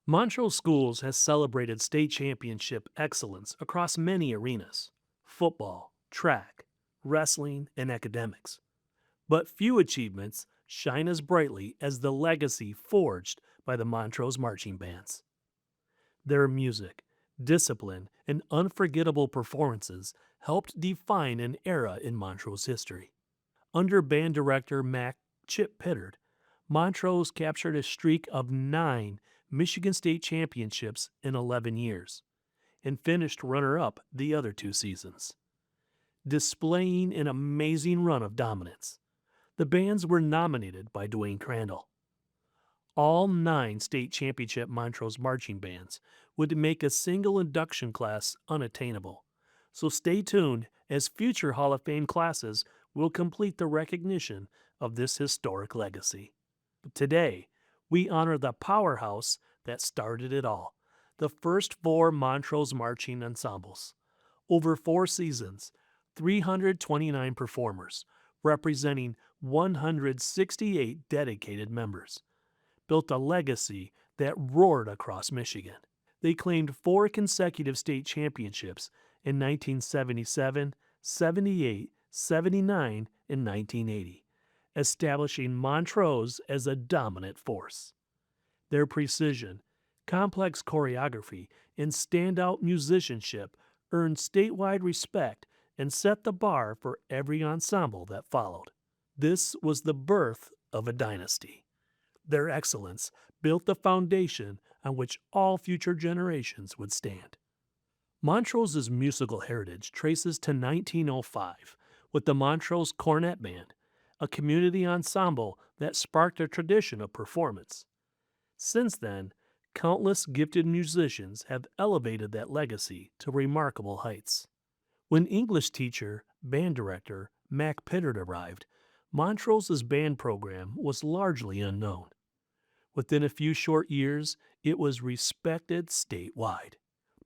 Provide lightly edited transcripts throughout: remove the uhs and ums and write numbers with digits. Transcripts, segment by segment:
Montrose Schools has celebrated state championship excellence across many arenas: football, track, wrestling, and academics. But few achievements shine as brightly as the legacy forged by the Montrose marching bands. Their music, discipline, and unforgettable performances helped define an era in Montrose history. Under band director Mac Chip Pittard, Montrose captured a streak of 9 Michigan State championships in 11 years and finished runner up the other 2 seasons, displaying an amazing run of dominance. The bands were nominated by Dwayne Crandall. All 9 state championship Montrose marching bands would make a single induction class unattainable, so stay tuned as future Hall of Fame classes will complete the recognition of this historic legacy. Today, we honor the powerhouse that started it all, the first 4 Montrose marching ensembles. Over 4 seasons, 329 performers, representing 168 dedicated members, built a legacy that roared across Michigan. They claimed 4 consecutive state championships in 1977, 78, 79, and 1980, establishing Montrose as a dominant force. Their precision, complex choreography, and standout musicianship earned statewide respect and set the bar for every ensemble that followed. This was the birth of a dynasty. Their excellence built the foundation on which all future generations would stand. Montrose's musical heritage traces to 1905 with the Montrose Cornet Band, a community ensemble that sparked a tradition of performance. Since then, countless gifted musicians have elevated that legacy to remarkable heights. When English teacher, band director Mac Pittard arrived, Montrose's band program was largely unknown. Within a few short years, it was respected statewide.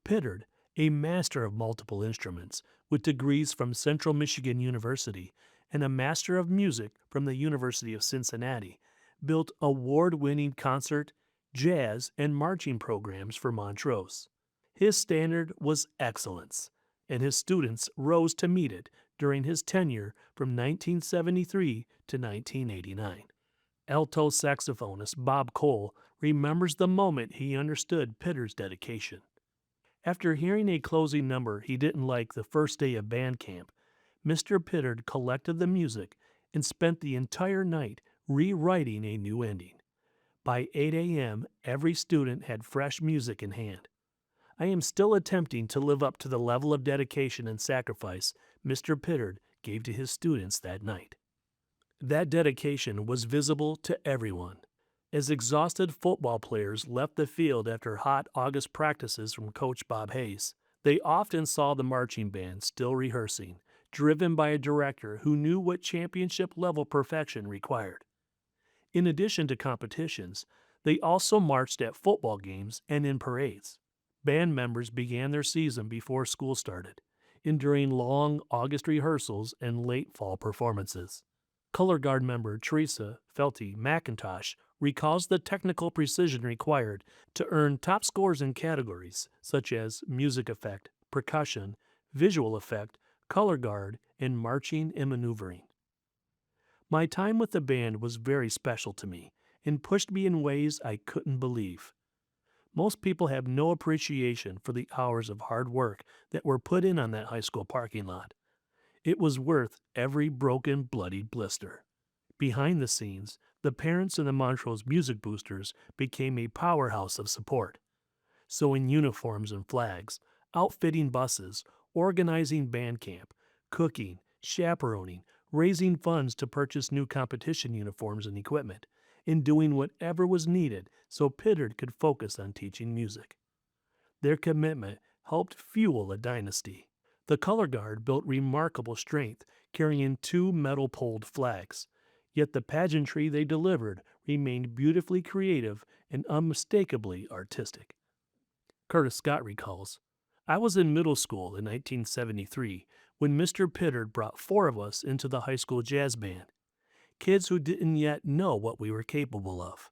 Pittard, a master of multiple instruments with degrees from Central Michigan University and a Master of Music from the University of Cincinnati, built award-winning concert, jazz, and marching programs for Montrose. His standard was excellence, and his students rose to meet it during his tenure from 1973 to 1989. Alto saxophonist Bob Cole remembers the moment he understood Pittard's dedication. After hearing a closing number he didn't like the first day of band camp, Mr. Pittard collected the music and spent the entire night rewriting a new ending. By 8 a.m., every student had fresh music in hand. I am still attempting to live up to the level of dedication and sacrifice Mr. Pittard gave to his students that night. That dedication was visible to everyone. As exhausted football players left the field after hot August practices from Coach Bob Hayes, they often saw the marching band still rehearsing, driven by a director who knew what championship-level perfection required. In addition to competitions, they also marched at football games and in parades. Band members began their season before school started, enduring long August rehearsals and late fall performances. Color Guard member Teresa Felty McIntosh recalls the technical precision required to earn top scores in categories such as music effect, percussion, visual effect, color guard, and marching and maneuvering. My time with the band was very special to me and pushed me in ways I couldn't believe. Most people have no appreciation for the hours of hard work that were put in on that high school parking lot. It was worth every broken, bloodied blister. Behind the scenes, the parents and the Montrose Music Boosters became a powerhouse of support. Sewing uniforms and flags, outfitting buses, organizing band camp, cooking, chaperoning, raising funds to purchase new competition uniforms and equipment, and doing whatever was needed so Pittard could focus on teaching music. Their commitment helped fuel a dynasty. The Color Guard built remarkable strength, carrying 2 metal-poled flags, yet the pageantry they delivered remained beautifully creative and unmistakably artistic. Curtis Scott recalls, "I was in middle school in 1973 when Mr. Pittard brought 4 of us into the high school jazz band, kids who didn't yet know what we were capable of.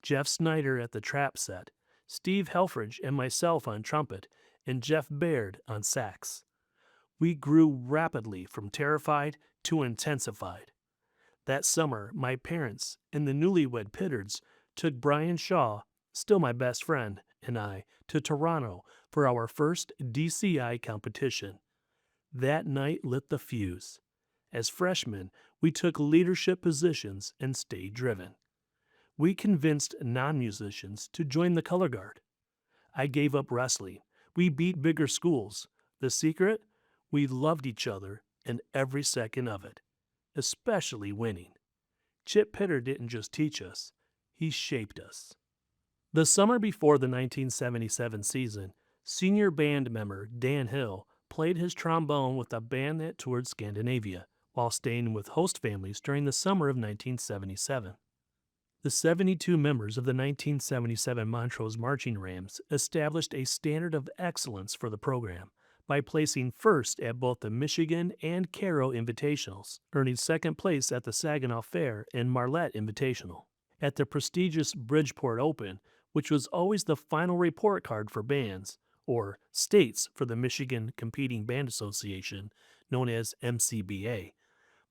Jeff Snyder at the trap set, Steve Helfrich and myself on trumpet, and Jeff Baird on sax. We grew rapidly from terrified to intensified. That summer, my parents and the newlywed Pittards took Brian Shaw, still my best friend, and I to Toronto for our first DCI competition. That night lit the fuse. As freshmen, we took leadership positions and stayed driven. We convinced non-musicians to join the color guard. I gave up wrestling. We beat bigger schools. The secret? We loved each other and every second of it, especially winning. Chip Pitter didn't just teach us, he shaped us. The summer before the 1977 season, senior band member Dan Hill played his trombone with a band that toured Scandinavia while staying with host families during the summer of 1977. The 72 members of the 1977 Montrose Marching Rams established a standard of excellence for the program by placing first at both the Michigan and Caro Invitationals, earning second place at the Saginaw Fair and Marlette Invitational. At the prestigious Bridgeport Open, which was always the final report card for bands, or states for the Michigan Competing Band Association, known as MCBA,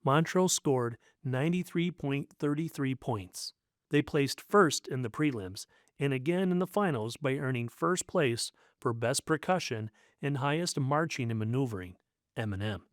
Montrose scored 93.33 points. They placed first in the prelims and again in the finals by earning first place for Best Percussion and Highest Marching and Maneuvering, M&M,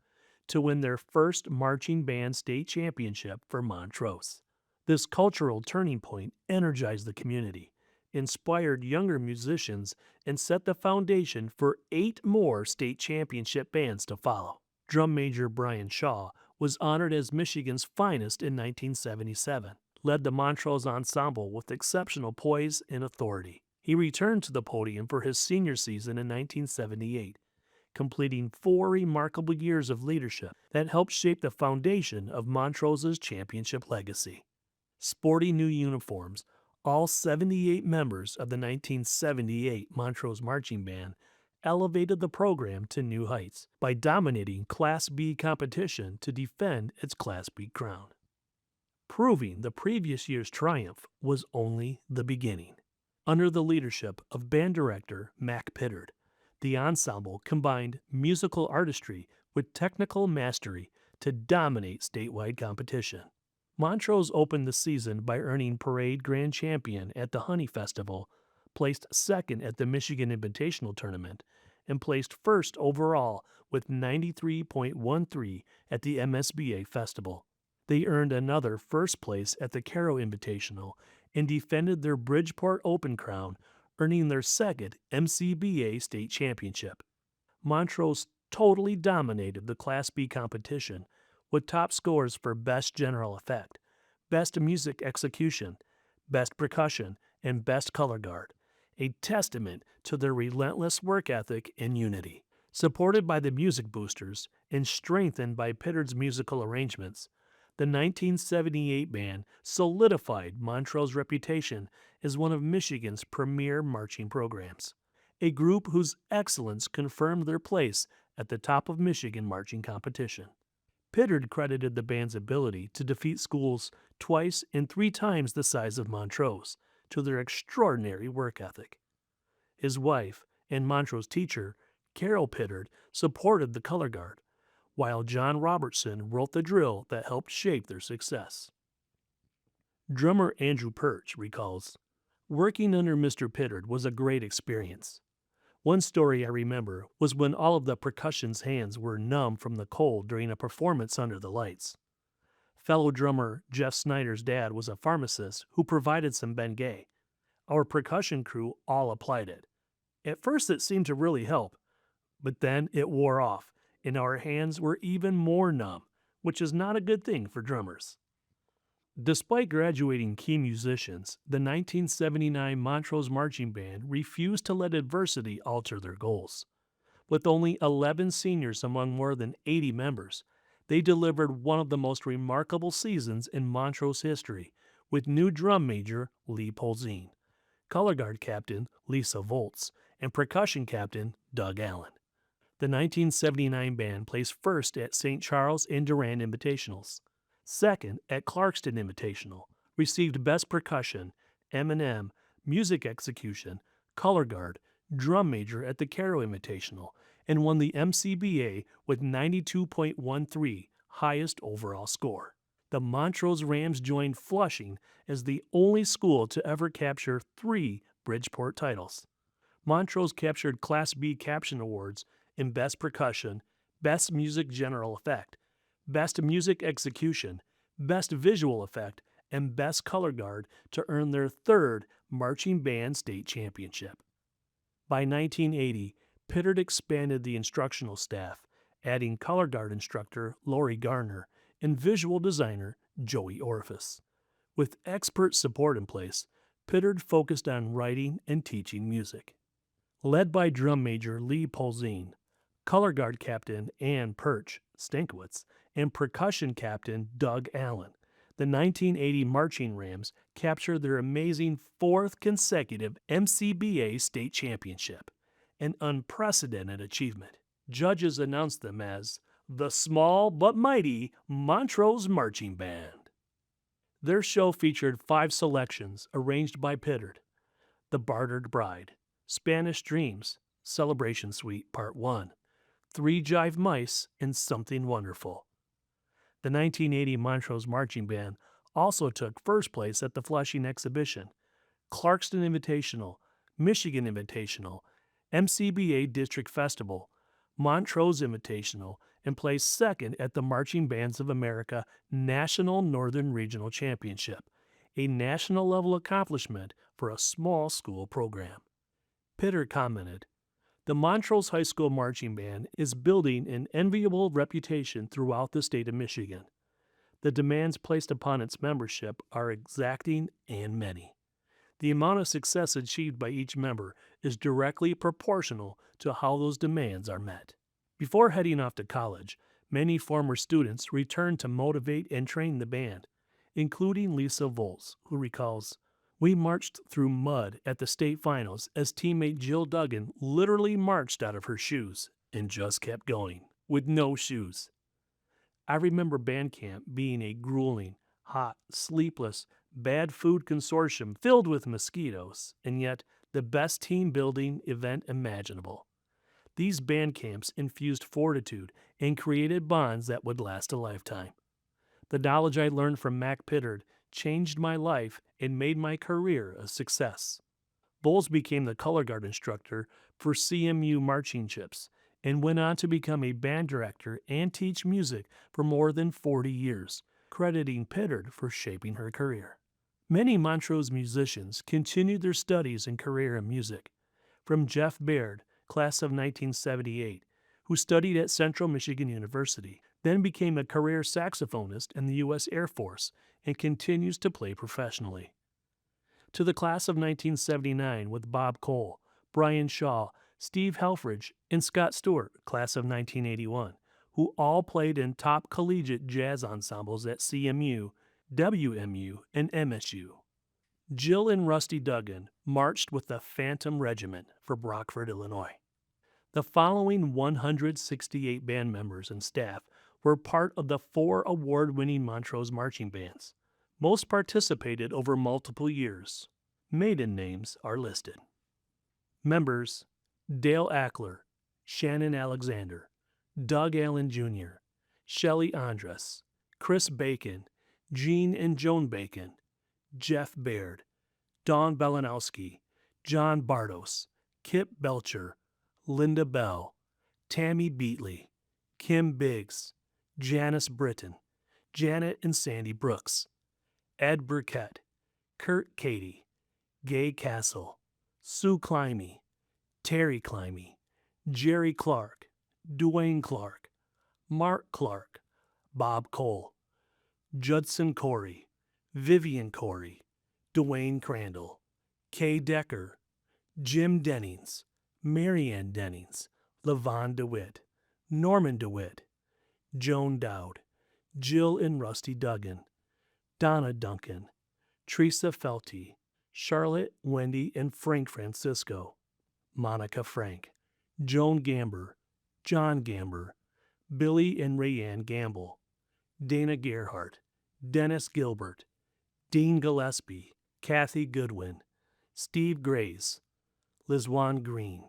to win their first marching band state championship for Montrose. This cultural turning point energized the community, inspired younger musicians, and set the foundation for 8 more state championship bands to follow. Drum major Brian Shaw was honored as Michigan's finest in 1977, led the Montrose Ensemble with exceptional poise and authority. He returned to the podium for his senior season in 1978, completing 4 remarkable years of leadership that helped shape the foundation of Montrose's championship legacy. Sporting new uniforms, all 78 members of the 1978 Montrose Marching Band elevated the program to new heights by dominating Class B competition to defend its Class B crown, proving the previous year's triumph was only the beginning. Under the leadership of band director Mac Pittard, the ensemble combined musical artistry with technical mastery to dominate statewide competition. Montrose opened the season by earning Parade Grand Champion at the Honey Festival, placed second at the Michigan Invitational Tournament, and placed first overall with 93.13 at the MSBA Festival. They earned another first place at the Caro Invitational and defended their Bridgeport Open crown, earning their second MCBA state championship. Montrose totally dominated the Class B competition with top scores for Best General Effect, Best Music Execution, Best Percussion, and Best Color Guard, a testament to their relentless work ethic and unity. Supported by the music boosters and strengthened by Pittard's musical arrangements, the 1978 band solidified Montrose's reputation as one of Michigan's premier marching programs, a group whose excellence confirmed their place at the top of Michigan marching competition. Pittard credited the band's ability to defeat schools twice and 3 times the size of Montrose to their extraordinary work ethic. His wife and Montrose teacher, Carol Pittard, supported the color guard, while John Robertson wrote the drill that helped shape their success. Drummer Andrew Perch recalls, "Working under Mr. Pittard was a great experience. One story I remember was when all of the percussion's hands were numb from the cold during a performance under the lights. Fellow drummer Jeff Snyder's dad was a pharmacist who provided some Bengay. Our percussion crew all applied it. At first it seemed to really help, but then it wore off, and our hands were even more numb, which is not a good thing for drummers." Despite graduating key musicians, the 1979 Montrose Marching Band refused to let adversity alter their goals. With only 11 seniors among more than 80 members, they delivered one of the most remarkable seasons in Montrose history, with new drum major Lee Polzine, color guard captain Lisa Volz, and percussion captain Doug Allen. The 1979 band placed first at St. Charles and Durand Invitationals, second at Clarkston Invitational, received Best Percussion, M&M, Music Execution, color guard, drum major at the Cairo Invitational, and won the MCBA with 92.13, highest overall score. The Montrose Rams joined Flushing as the only school to ever capture 3 Bridgeport titles. Montrose captured Class B caption awards in Best Percussion, Best Music General Effect, Best Music Execution, Best Visual Effect, and Best Color Guard to earn their 3rd Marching Band State Championship. By 1980, Pittard expanded the instructional staff, adding color guard instructor Lori Garner and visual designer Joey Orifice. With expert support in place, Pittard focused on writing and teaching music. Led by drum major Lee Polzine, color guard captain Ann Perch Stankiewicz, and percussion captain Doug Allen, the 1980 Marching Rams captured their amazing 4th consecutive MCBA state championship, an unprecedented achievement. Judges announced them as the small but mighty Montrose Marching Band. Their show featured 5 selections arranged by Pittard: The Bartered Bride, Spanish Dreams, Celebration Suite Part 1, 3 Jive Mice, and Something Wonderful. The 1980 Montrose Marching Band also took first place at the Flushing Exhibition, Clarkston Invitational, Michigan Invitational, MCBA District Festival, Montrose Invitational, and placed second at the Marching Bands of America National Northern Regional Championship, a national-level accomplishment for a small school program. Pittard commented, "The Montrose High School Marching Band is building an enviable reputation throughout the state of Michigan. The demands placed upon its membership are exacting and many. The amount of success achieved by each member is directly proportional to how those demands are met." Before heading off to college, many former students returned to motivate and train the band, including Lisa Volz, who recalls, "We marched through mud at the state finals as teammate Jill Duggan literally marched out of her shoes and just kept going, with no shoes. I remember band camp being a grueling, hot, sleepless, bad food consortium filled with mosquitoes, and yet the best team-building event imaginable. These band camps infused fortitude and created bonds that would last a lifetime. The knowledge I learned from Mac Pittard changed my life and made my career a success." Bowles became the color guard instructor for CMU marching chips and went on to become a band director and teach music for more than 40 years, crediting Pittard for shaping her career. Many Montrose musicians continued their studies and career in music, from Jeff Baird, class of 1978, who studied at Central Michigan University, then became a career saxophonist in the U.S. Air Force and continues to play professionally. To the class of 1979 with Bob Cole, Brian Shaw, Steve Helfrich, and Scott Stewart, class of 1981, who all played in top collegiate jazz ensembles at CMU, WMU, and MSU. Jill and Rusty Duggan marched with the Phantom Regiment for Brockford, Illinois. The following 168 band members and staff were part of the 4 award-winning Montrose marching bands. Most participated over multiple years. Maiden names are listed. Members: Dale Ackler, Shannon Alexander, Doug Allen Jr., Shelley Andrus, Chris Bacon, Gene and Joan Bacon, Jeff Baird, Dawn Belanowski, John Bardos, Kip Belcher, Linda Bell, Tammy Beatley, Kim Biggs, Janice Britton, Janet and Sandy Brooks, Ed Burkett, Kurt Cady, Gay Castle, Sue Climby, Terry Climby, Jerry Clark, Dwayne Clark, Mark Clark, Bob Cole, Judson Corey, Vivian Corey, Dwayne Crandall, Kay Decker, Jim Dennings, Marianne Dennings, Levon DeWitt, Norman DeWitt, Joan Dowd, Jill and Rusty Duggan, Donna Duncan, Teresa Felty, Charlotte, Wendy, and Frank Francisco, Monica Frank, Joan Gamber, John Gamber, Billy and Rayanne Gamble, Dana Gerhardt, Dennis Gilbert, Dean Gillespie, Kathy Goodwin, Steve Grays, Lizwan Green,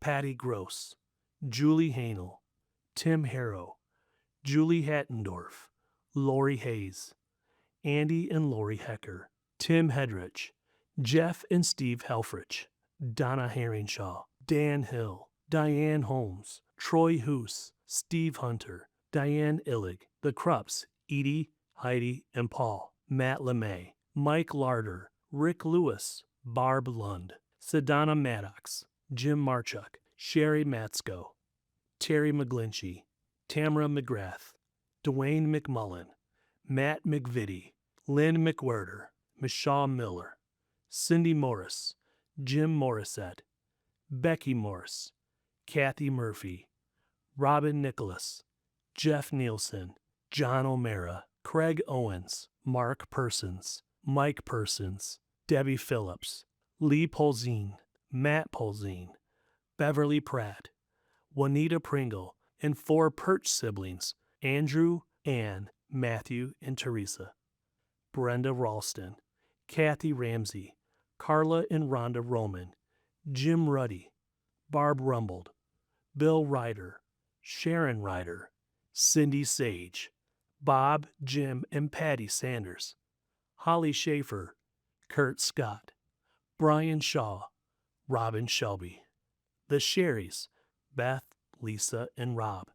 Patty Gross, Julie Hanel, Tim Harrow, Julie Hattendorf, Lori Hayes, Andy and Lori Hecker, Tim Hedrich, Jeff and Steve Helfrich, Donna Herringshaw, Dan Hill, Diane Holmes, Troy Hoos, Steve Hunter, Diane Illig, The Krupps, Edie, Heidi, and Paul, Matt LeMay, Mike Larder, Rick Lewis, Barb Lund, Sedana Maddox, Jim Marchuk, Sherry Matsko, Terry McGlinchey, Tamara McGrath, Dwayne McMullen, Matt McVitie, Lynn McWhirter, Michelle Miller, Cindy Morris, Jim Morissette, Becky Morse, Kathy Murphy, Robin Nicholas, Jeff Nielsen, John O'Mara, Craig Owens, Mark Persons, Mike Persons, Debbie Phillips, Lee Polzine, Matt Polzine, Beverly Pratt, Juanita Pringle, and 4 Perch siblings, Andrew, Ann, Matthew, and Teresa. Brenda Ralston, Kathy Ramsey, Carla and Rhonda Roman, Jim Ruddy, Barb Rumbold, Bill Ryder, Sharon Ryder, Cindy Sage, Bob, Jim, and Patty Sanders, Holly Schaefer, Kurt Scott, Brian Shaw, Robin Shelby, the Sherrys, Beth, Lisa, and Rob,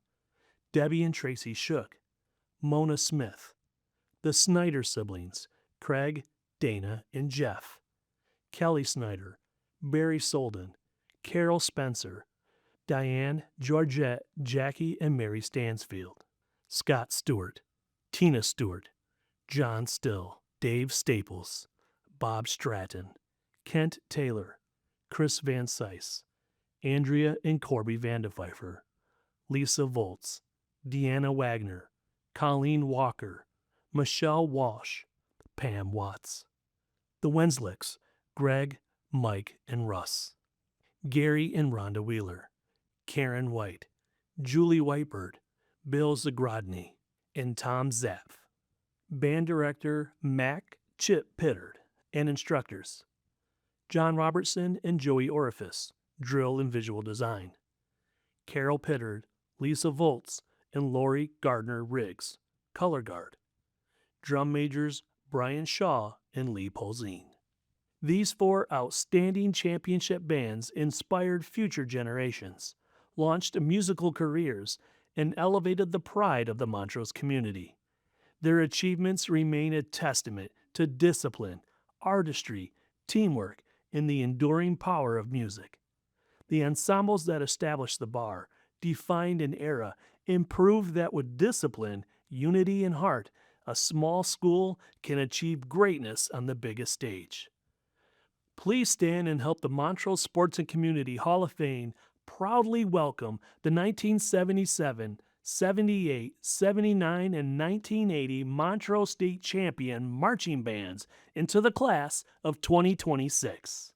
Debbie and Tracy Shook, Mona Smith, the Snyder siblings, Craig, Dana, and Jeff, Kelly Snyder, Barry Solden, Carol Spencer, Diane, Georgette, Jackie, and Mary Stansfield, Scott Stewart, Tina Stewart, John Still, Dave Staples, Bob Stratton, Kent Taylor, Chris Van Sice, Andrea and Corby Vandepfeiffer, Lisa Volz, Deanna Wagner, Colleen Walker, Michelle Walsh, Pam Watts. The Wenslicks, Greg, Mike, and Russ. Gary and Rhonda Wheeler, Karen White, Julie Whitebird, Bill Zagrodny, and Tom Zapf. Band director Mac Chip Pittard, and instructors John Robertson and Joey Orifice, drill and visual design. Carol Pittard, Lisa Volz, and Lori Gardner Riggs, color guard. Drum majors Brian Shaw and Lee Polzine. These 4 outstanding championship bands inspired future generations, launched musical careers, and elevated the pride of the Montrose community. Their achievements remain a testament to discipline, artistry, teamwork, and the enduring power of music. The ensembles that established the bar, defined an era, and proved that with discipline, unity, and heart, a small school can achieve greatness on the biggest stage. Please stand and help the Montrose Sports and Community Hall of Fame proudly welcome the 1977, 78, 79, and 1980 Montrose State Champion marching bands into the class of 2026.